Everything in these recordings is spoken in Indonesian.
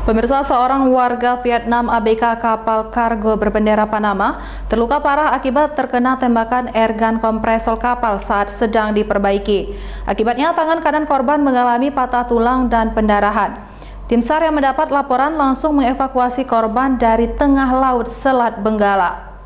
Pemirsa, seorang warga Vietnam ABK kapal kargo berbendera Panama terluka parah akibat terkena tembakan airgun kompresor kapal saat sedang diperbaiki. Akibatnya tangan kanan korban mengalami patah tulang dan pendarahan. Tim SAR yang mendapat laporan langsung mengevakuasi korban dari tengah laut Selat Benggala.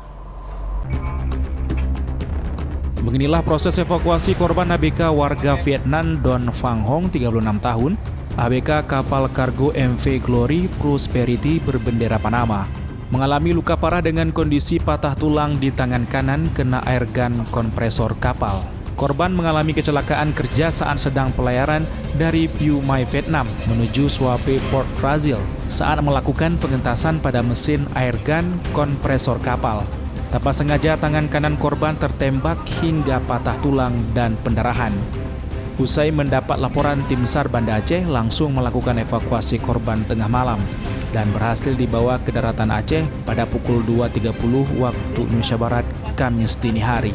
Beginilah proses evakuasi korban ABK warga Vietnam Don Phang Hong, 36 tahun, ABK kapal kargo MV Glory Prosperity berbendera Panama. Mengalami luka parah dengan kondisi patah tulang di tangan kanan kena airgun kompresor kapal. Korban mengalami kecelakaan kerja saat sedang pelayaran dari Piu Mai, Vietnam menuju Suape Port Brazil saat melakukan pengentasan pada mesin airgun kompresor kapal. Tanpa sengaja tangan kanan korban tertembak hingga patah tulang dan pendarahan. Usai mendapat laporan, tim SAR Banda Aceh langsung melakukan evakuasi korban tengah malam dan berhasil dibawa ke daratan Aceh pada pukul 2.30 waktu Indonesia Barat Kamis dini hari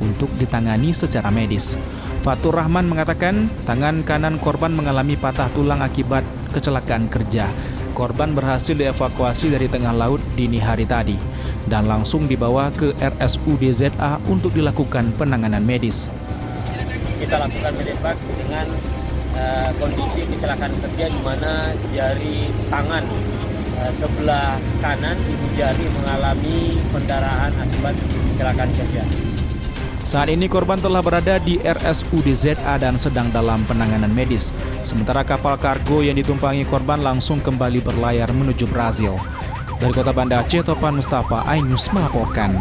untuk ditangani secara medis. Fatur Rahman mengatakan tangan kanan korban mengalami patah tulang akibat kecelakaan kerja. Korban berhasil dievakuasi dari tengah laut dini hari tadi dan langsung dibawa ke RSUD ZA untuk dilakukan penanganan medis. Kita lakukan medevac dengan kondisi kecelakaan kerja di mana jari tangan sebelah kanan ibu jari mengalami pendarahan akibat kecelakaan kerja. Saat ini korban telah berada di RSUD ZA dan sedang dalam penanganan medis. Sementara kapal kargo yang ditumpangi korban langsung kembali berlayar menuju Brazil. Dari Kota Banda Aceh, Topan Mustafa, iNews melaporkan.